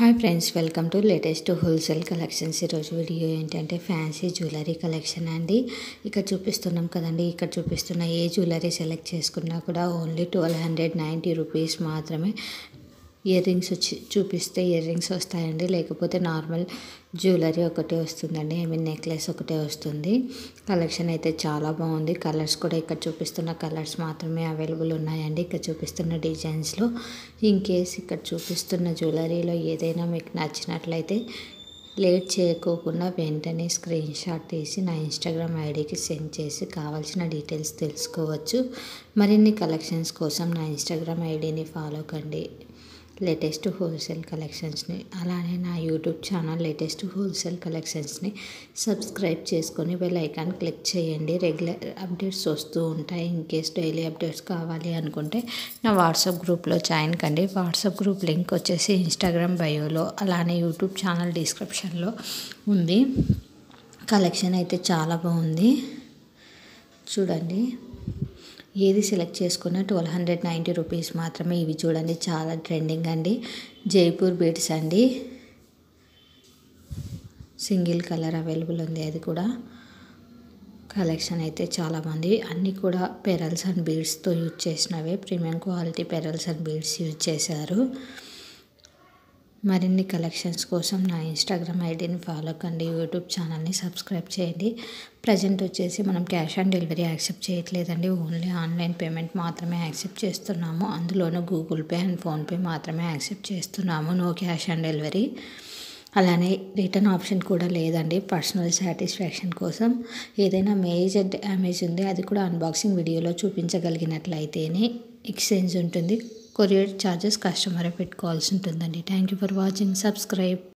Hi friends, welcome to latest wholesale collections. ఈరోజు video ఏంటంటే fancy jewellery collection అండి. ఇక్కడ చూపిస్తున్నాం కదండి, ఇక్కడ చూపిస్తున్న ఏ జ్యువెలరీ సెలెక్ట్ చేసుకున్నా కూడా ఓన్లీ 1290 రూపీస్ మాత్రమే. ఇయర్ రింగ్స్ చూపిస్తే ఇయర్ రింగ్స్ వస్తాయండి, లేకపోతే నార్మల్ జ్యువెలరీ ఒకటే వస్తుందండి. నెక్లెస్ ఒకటే వస్తుంది. కలెక్షన్ అయితే చాలా బాగుంది. కలర్స్ కూడా ఇక్కడ చూపిస్తున్న కలర్స్ మాత్రమే అవైలబుల్ ఉన్నాయండి. ఇక్కడ చూపిస్తున్న డిజైన్స్లో ఇన్ కేస్ ఇక్కడ చూపిస్తున్న జ్యువెలరీలో ఏదైనా మీకు నచ్చినట్లయితే లేట్ చేయకోకుండా వెంటనే స్క్రీన్ షాట్ తీసి నా ఇన్స్టాగ్రామ్ ఐడికి సెండ్ చేసి కావాల్సిన డీటెయిల్స్ తెలుసుకోవచ్చు. మరిన్ని కలెక్షన్స్ కోసం నా ఇన్స్టాగ్రామ్ ఐడిని ఫాలో కండి, లేటెస్ట్ హోల్సేల్ కలెక్షన్స్ని. అలానే నా యూట్యూబ్ ఛానల్ లేటెస్ట్ హోల్సేల్ కలెక్షన్స్ని సబ్స్క్రైబ్ చేసుకొని బెల్ ఐకాన్ క్లిక్ చేయండి. రెగ్యులర్ అప్డేట్స్ వస్తూ ఉంటాయి. ఇన్ కేస్ డైలీ అప్డేట్స్ కావాలి అనుకుంటే నా వాట్సాప్ గ్రూప్లో జాయిన్ కండి. వాట్సాప్ గ్రూప్ లింక్ వచ్చేసి ఇన్స్టాగ్రామ్ బయోలో, అలానే యూట్యూబ్ ఛానల్ డిస్క్రిప్షన్లో ఉంది. కలెక్షన్ అయితే చాలా బాగుంది, చూడండి. ఏది సెలెక్ట్ చేసుకున్నా 1290 రూపీస్ మాత్రమే. ఇవి చూడండి, చాలా ట్రెండింగ్ అండి. జైపూర్ బీడ్స్ అండి, సింగిల్ కలర్ అవైలబుల్ ఉంది. అది కూడా కలెక్షన్ అయితే చాలా బాగుంది. అన్నీ కూడా పెరల్స్ అండ్ బీడ్స్తో యూజ్ చేసినవే, premium quality pearls and beads use చేశారు. మరిన్ని కలెక్షన్స్ కోసం నా ఇన్స్టాగ్రామ్ ఐడిని ఫాలో కండి, యూట్యూబ్ ఛానల్ని సబ్స్క్రైబ్ చేయండి. ప్రజెంట్ వచ్చేసి మనం క్యాష్ ఆన్ డెలివరీ యాక్సెప్ట్ చేయట్లేదండి, ఓన్లీ ఆన్లైన్ పేమెంట్ మాత్రమే యాక్సెప్ట్ చేస్తున్నాము. అందులోనూ గూగుల్ పే అండ్ ఫోన్పే మాత్రమే యాక్సెప్ట్ చేస్తున్నాము, నో క్యాష్ ఆన్ డెలివరీ. అలానే రిటర్న్ ఆప్షన్ కూడా లేదండి. పర్సనల్ సాటిస్ఫాక్షన్ కోసం ఏదైనా మేజర్ డ్యామేజ్ ఉంది, అది కూడా అన్బాక్సింగ్ వీడియోలో చూపించగలిగినట్లయితేనే ఎక్స్చేంజ్ ఉంటుంది. కొరియర్ ఛార్జెస్ కస్టమరే పెట్టుకోవాల్సి ఉంటుందండి. Thank you for watching. Subscribe.